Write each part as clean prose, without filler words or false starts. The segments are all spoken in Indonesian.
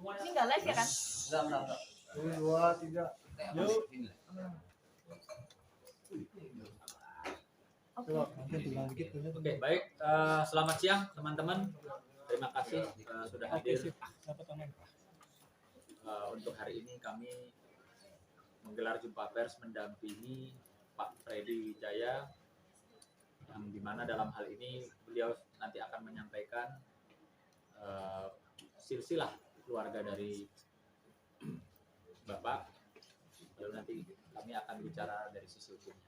Ini nggak live ya kan? Enggak. 2, 3. Yuk. Coba, mungkin tinggal dikit. Oke, baik. Selamat siang teman-teman. Terima kasih sudah hadir. Untuk hari ini kami menggelar jumpa pers mendampingi Pak Freddy Wijaya, yang dimana dalam hal ini beliau nanti akan menyampaikan silsilah keluarga dari Bapak. Lalu nanti kami akan bicara dari sisi hukumnya.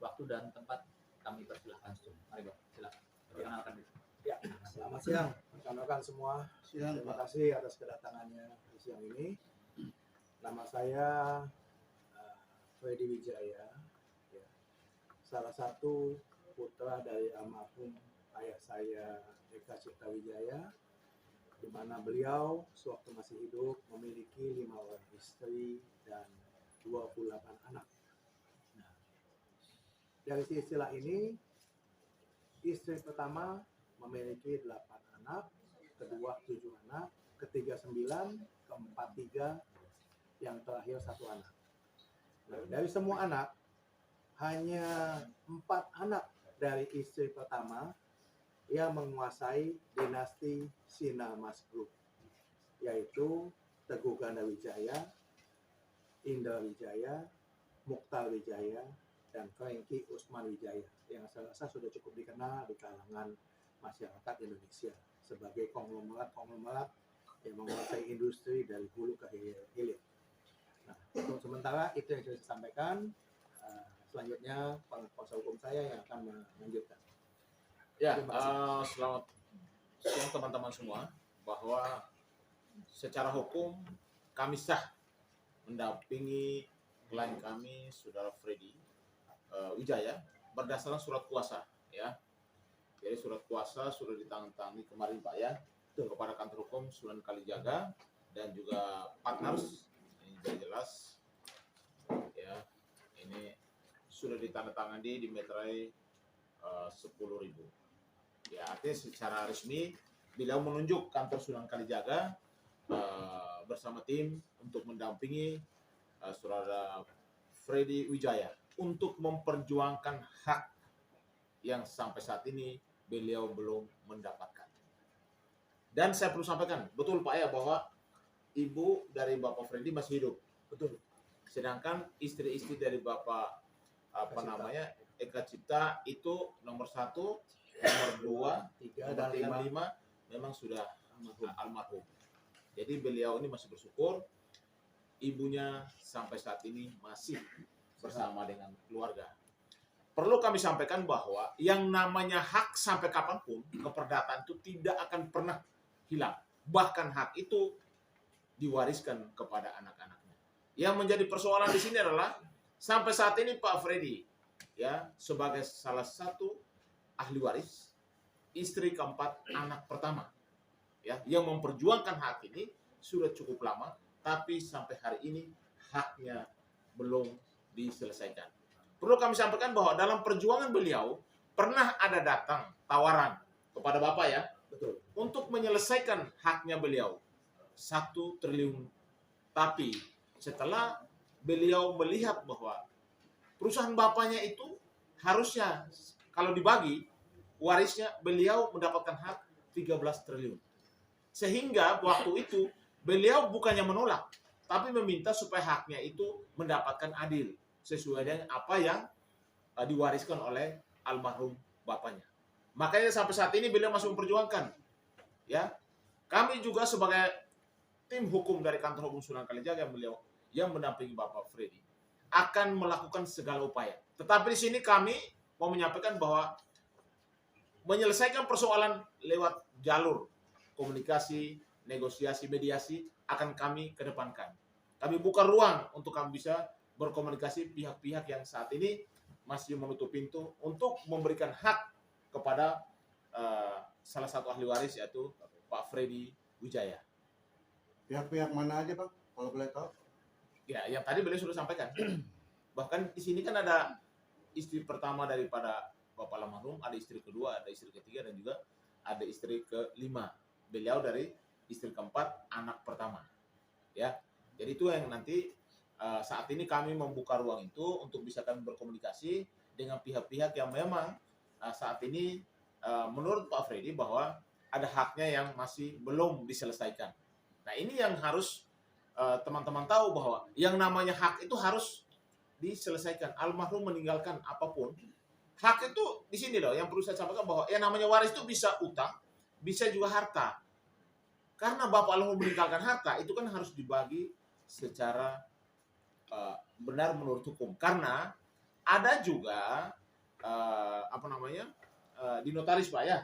Waktu dan tempat kami persilahkan. Mari Pak, silakan. Perkenalkan diri. Ya, selamat siang rekan-rekan semua. Terima kasih atas kedatangannya di siang ini. Nama saya Freddy Wijaya, ya, salah satu putra dari almarhum ayah saya Eka Cipta Wijaya, di mana beliau sewaktu masih hidup memiliki 5 orang istri dan 28 anak. Nah, dari silsilah ini, istri pertama memiliki 8 anak, kedua 7 anak, ketiga 9, keempat 3, yang terakhir 1 anak. Nah, dari semua anak, hanya 4 anak dari istri pertama yang menguasai dinasti Sinar Mas Group, yaitu Teguh Ganda Wijaya, Indra Wijaya, Mukhtar Wijaya, dan Franky Usman Wijaya, yang saya rasa sudah cukup dikenal di kalangan masyarakat Indonesia sebagai konglomerat yang menguasai industri dari hulu ke hilir. Nah, untuk sementara itu yang saya sampaikan. Selanjutnya kuasa hukum saya yang akan melanjutkan. Ya, selamat siang teman-teman semua. Bahwa secara hukum kami sah mendampingi klien kami, saudara Freddy Wijaya, berdasarkan surat kuasa, ya. Jadi surat kuasa sudah ditandatangani kemarin Pak ya, kepada kantor hukum Sunan Kalijaga dan juga partners. Ini sudah jelas, ya. Ini sudah ditandatangani di meterai 10.000. Ya, artinya secara resmi beliau menunjuk kantor Sunan Kalijaga bersama tim untuk mendampingi saudara Freddy Wijaya untuk memperjuangkan hak yang sampai saat ini beliau belum mendapatkan. Dan saya perlu sampaikan, betul Pak ya, bahwa ibu dari Bapak Freddy masih hidup. Betul. Sedangkan istri-istri dari Bapak Eka Cipta itu nomor 1, nomor 2, 3, nomor dan 5 memang sudah almarhum. Jadi beliau ini masih bersyukur ibunya sampai saat ini masih bersama dengan keluarga. Perlu kami sampaikan bahwa yang namanya hak sampai kapanpun keperdataan itu tidak akan pernah hilang. Bahkan hak itu diwariskan kepada anak-anaknya. Yang menjadi persoalan di sini adalah sampai saat ini Pak Freddy, ya, sebagai salah satu ahli waris, istri keempat, anak pertama, ya, yang memperjuangkan hak ini sudah cukup lama, tapi sampai hari ini haknya belum diselesaikan. Perlu kami sampaikan bahwa dalam perjuangan beliau pernah ada datang tawaran kepada Bapak ya, betul, untuk menyelesaikan haknya beliau 1 triliun. Tapi setelah beliau melihat bahwa perusahaan bapaknya itu harusnya kalau dibagi warisnya beliau mendapatkan hak 13 triliun. Sehingga waktu itu beliau bukannya menolak, tapi meminta supaya haknya itu mendapatkan adil sesuai dengan apa yang diwariskan oleh almarhum bapaknya. Makanya sampai saat ini beliau masih memperjuangkan. Ya, kami juga sebagai tim hukum dari kantor hukum Sunan Kalijaga yang mendampingi Bapak Freddy akan melakukan segala upaya. Tetapi di sini kami mau menyampaikan bahwa menyelesaikan persoalan lewat jalur komunikasi, negosiasi, mediasi akan kami kedepankan. Kami buka ruang untuk kami bisa berkomunikasi pihak-pihak yang saat ini masih menutup pintu untuk memberikan hak kepada salah satu ahli waris, yaitu Pak Freddy Wijaya. Pihak-pihak mana aja Pak, kalau boleh tahu? Ya, yang tadi beliau sudah sampaikan. Bahkan di sini kan ada istri pertama daripada Bapak almarhum, ada istri kedua, ada istri ketiga, dan juga ada istri ke-5. Beliau dari istri keempat, anak pertama. Ya, jadi itu yang nanti saat ini kami membuka ruang itu untuk bisa kami berkomunikasi dengan pihak-pihak yang memang saat ini menurut Pak Freddy bahwa ada haknya yang masih belum diselesaikan. Nah ini yang harus teman-teman tahu bahwa yang namanya hak itu harus diselesaikan. Almarhum meninggalkan apapun, hak itu di sini loh yang perlu saya sampaikan bahwa yang namanya waris itu bisa utang, bisa juga harta. Karena bapak almarhum meninggalkan harta itu kan harus dibagi secara benar menurut hukum. Karena ada juga di notaris Pak ya,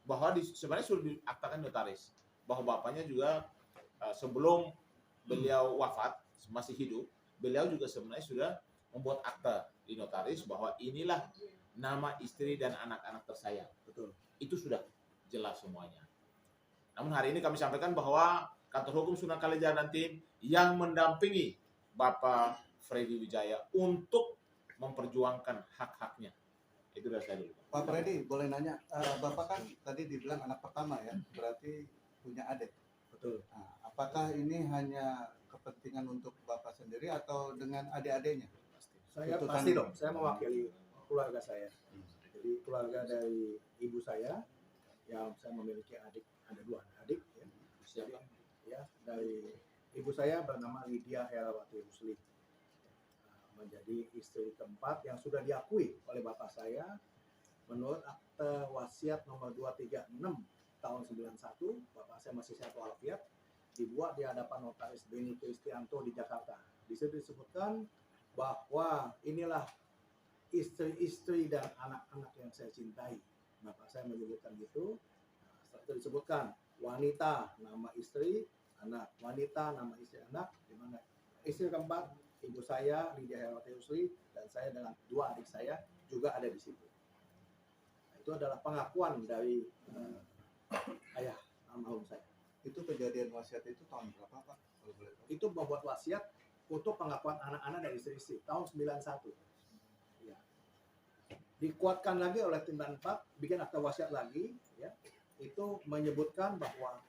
bahwa sebenarnya sudah diaktakan notaris bahwa bapaknya juga sebelum beliau wafat masih hidup, beliau juga sebenarnya sudah membuat akta di notaris bahwa inilah nama istri dan anak-anak tersayang. Betul. Itu sudah jelas semuanya. Namun hari ini kami sampaikan bahwa kantor hukum Sunan Kalijaga nanti yang mendampingi Bapak Freddy Wijaya untuk memperjuangkan hak-haknya. Itu dari saya dulu. Pak Freddy, boleh nanya, Bapak kan tadi dibilang anak pertama ya, berarti punya adik. Betul. Nah, apakah ini hanya kepentingan untuk Bapak sendiri atau dengan adik-adiknya? Saya Tuntutan pasti ini. dong, saya mewakili keluarga saya. Jadi keluarga dari ibu saya yang saya memiliki adik, ada 2 adik ya. Jadi, ya dari ibu saya bernama Lydia Herawati Rusli, menjadi istri keempat yang sudah diakui oleh bapak saya menurut akte wasiat nomor 236 tahun 91. Bapak saya masih sehat walafiat, dibuat di hadapan notaris Beni Kristianto di Jakarta. Di situ disebutkan bahwa inilah istri-istri dan anak-anak yang saya cintai. Bapak saya menyebutkan gitu. Setelah itu disebutkan wanita nama istri, anak wanita nama istri, anak, di mana istri keempat ibu saya Lydia Herawati Rusli dan saya dengan 2 adik saya juga ada di situ. Nah, itu adalah pengakuan dari ayah almarhum saya. Itu kejadian wasiat itu tahun berapa Pak? Kalau boleh tahu. Itu membuat wasiat untuk pengakuan anak-anak dan istri-istri tahun 91. Ya. Dikuatkan lagi oleh tim 4, bikin akta wasiat lagi, ya. Itu menyebutkan bahwa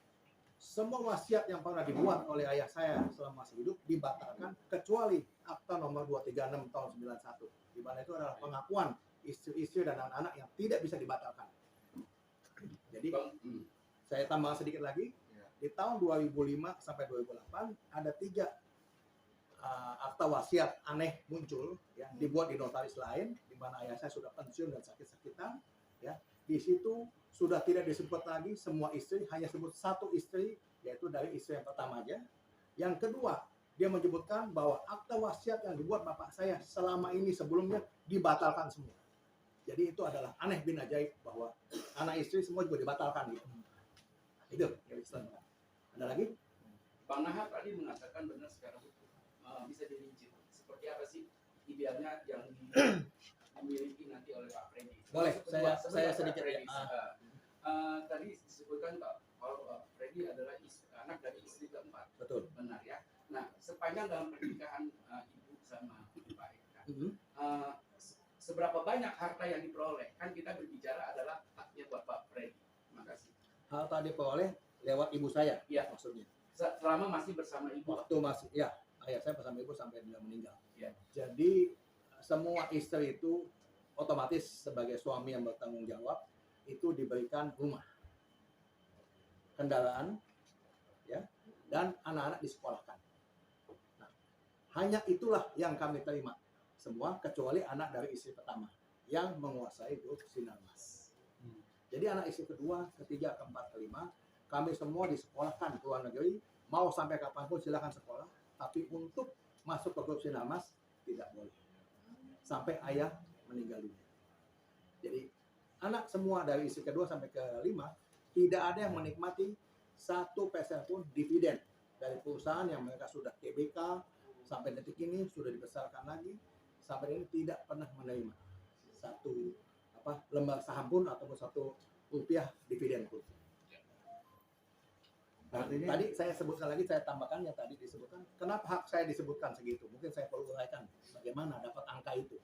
semua wasiat yang pernah dibuat oleh ayah saya selama masih hidup dibatalkan kecuali akta nomor 236 tahun 91. Di mana itu adalah pengakuan istri-istri dan anak-anak yang tidak bisa dibatalkan. Jadi saya tambah sedikit lagi, di tahun 2005 sampai 2008 ada 3 akta wasiat aneh muncul, ya, dibuat di notaris lain, di mana ayah saya sudah pensiun dan sakit-sakitan, ya. Di situ sudah tidak disebut lagi semua istri, hanya sebut 1 istri, yaitu dari istri yang pertama aja. Yang kedua, dia menyebutkan bahwa akta wasiat yang dibuat bapak saya selama ini sebelumnya dibatalkan semua. Jadi itu adalah aneh bin ajaib bahwa anak istri semua juga dibatalkan gitu. Itu yang Islam. Ada lagi? Bang Nahar tadi mengatakan benar secara hukum. Bisa dirinci seperti apa sih idealnya yang dimiliki nanti oleh Pak Freddy? Boleh, saya Pak sedikit Freddy. ya. Tadi disebutkan kalau Freddy adalah anak dari istri keempat. Betul. Benar ya. Nah, sepanjang dalam pernikahan ibu sama Pak Eka, seberapa banyak harta yang diperoleh? Kan kita berbicara adalah haknya Bapak Freddy. Terima kasih. Harta diperoleh lewat ibu saya, Iya. maksudnya. Selama masih bersama ibu. Waktu masih, ya, ayah saya bersama ibu sampai beliau meninggal. Ya. Jadi semua istri itu otomatis sebagai suami yang bertanggung jawab itu diberikan rumah, kendaraan, ya, dan anak-anak disekolahkan. Nah, hanya itulah yang kami terima semua kecuali anak dari istri pertama yang menguasai grup Sinarmas. Jadi anak istri kedua, ketiga, keempat, kelima kami semua disekolahkan ke luar negeri, mau sampai kapanpun silakan sekolah, tapi untuk masuk ke grup Sinarmas tidak boleh sampai ayah meninggal dunia. Jadi anak semua dari istri kedua sampai kelima tidak ada yang menikmati 1 peser pun dividen dari perusahaan yang mereka sudah TBK sampai detik ini sudah dibesarkan lagi, sampai ini tidak pernah menerima 1 lembar saham pun ataupun 1 rupiah dividen pun. Artinya, Tadi saya sebutkan lagi, saya tambahkan yang tadi disebutkan. Kenapa hak saya disebutkan segitu? Mungkin saya perlu uraikan bagaimana dapat angka itu.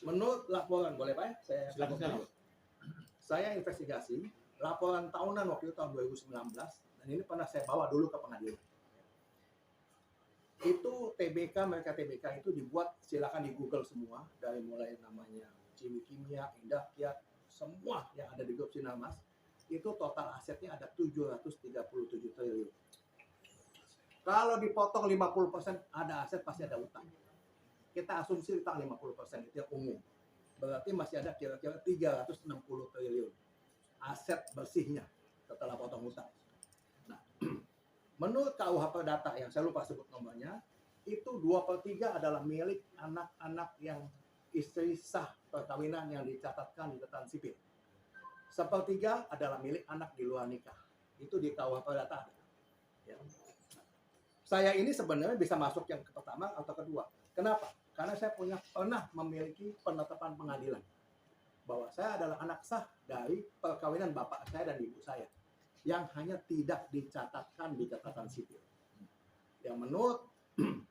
Menurut laporan, boleh Pak? Saya Silakan. investigasi laporan tahunan waktu itu tahun 2019, dan ini pernah saya bawa dulu ke pengadilan. Itu mereka TBK itu dibuat, silakan di Google semua, dari mulai namanya Jimmy Kimia, Indah Kiat, semua yang ada di grup Sinarmas, itu total asetnya ada 737 triliun. Kalau dipotong 50% ada aset, pasti ada utang. Kita asumsi utang 50%, itu yang umum. Berarti masih ada kira-kira 360 triliun aset bersihnya setelah potong utang. Nah, menurut KUH Perdata yang saya lupa sebut nomornya, itu 2/3 adalah milik anak-anak yang istri sah perkawinan yang dicatatkan di catatan sipil. 1/3 adalah milik anak di luar nikah. Itu di KUH Perdata. Ya. Saya ini sebenarnya bisa masuk yang pertama atau kedua. Kenapa? Karena saya pernah memiliki penetapan pengadilan bahwa saya adalah anak sah dari perkawinan bapak saya dan ibu saya yang hanya tidak dicatatkan di catatan sipil. Yang menurut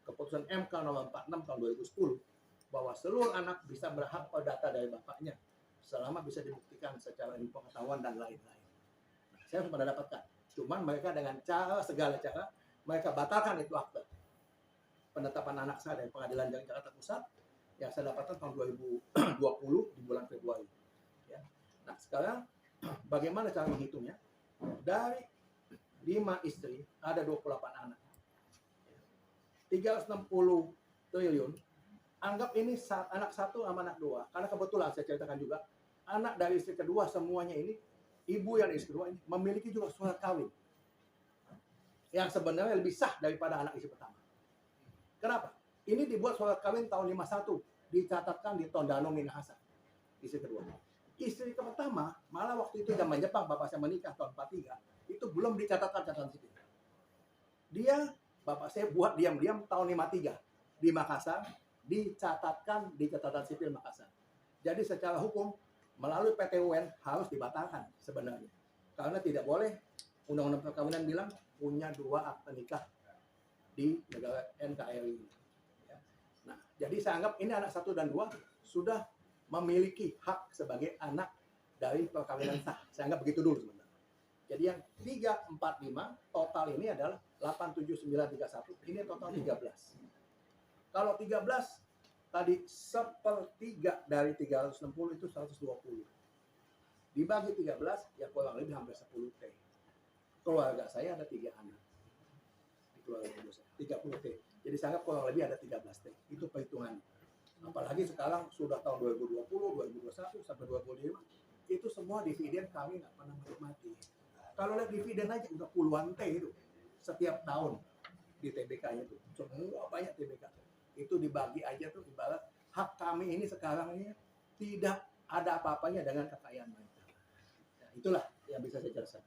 keputusan MK nomor 46 tahun 2010 bahwa seluruh anak bisa berhak perdata dari bapaknya selama bisa dibuktikan secara ilmu pengetahuan dan lain-lain. Nah, saya sudah dapatkan. Cuman mereka dengan segala cara mereka batalkan itu akte penetapan anak saya dari pengadilan Jakarta Pusat yang saya dapatkan tahun 2020 di bulan Februari. Ya. Nah, sekarang bagaimana cara menghitungnya? Dari 5 istri ada 28 anak. 360 triliun. Anggap ini anak satu sama anak dua. Karena kebetulan saya ceritakan juga, anak dari istri kedua semuanya ini, ibu yang istri kedua ini memiliki juga surat kawin yang sebenarnya lebih sah daripada anak istri pertama. Kenapa? Ini dibuat surat kawin tahun 51, dicatatkan di Tondano Minahasa, istri kedua. Istri pertama, malah waktu itu zaman Jepang, bapak saya menikah tahun 43, itu belum dicatatkan catatan sipil. Bapak saya buat diam-diam tahun 53 di Makassar, dicatatkan di catatan sipil Makassar. Jadi secara hukum, melalui PT UN harus dibatalkan sebenarnya. Karena tidak boleh, Undang-Undang Perkawinan bilang, punya 2 akte nikah di negara NKRI. Ya. Nah, jadi saya anggap ini anak 1 dan 2 sudah memiliki hak sebagai anak dari perkawinan sah. Saya anggap begitu dulu sebenarnya. Jadi yang 3, 4, 5 total ini adalah 8, 7, 9, 3, 1. Ini total 13. Kalau 13 tadi 1/3 dari 360 itu 120. Dibagi 13 ya kurang lebih hampir 10 T. Keluarga saya ada 3 anak. Keluarga saya 30 T. Jadi saya anggap kurang lebih ada 13 T. Itu perhitungannya. Apalagi sekarang sudah tahun 2020, 2021 sampai 2025 itu semua dividen kami nggak pernah menikmati. Kalau lihat dividen aja udah puluhan T itu setiap tahun di TBK itu. Semua banyak TBK. Itu dibagi aja tuh ibarat hak kami ini sekarang ini tidak ada apa-apanya dengan kekayaan mereka. Nah, itulah yang bisa saya jelaskan.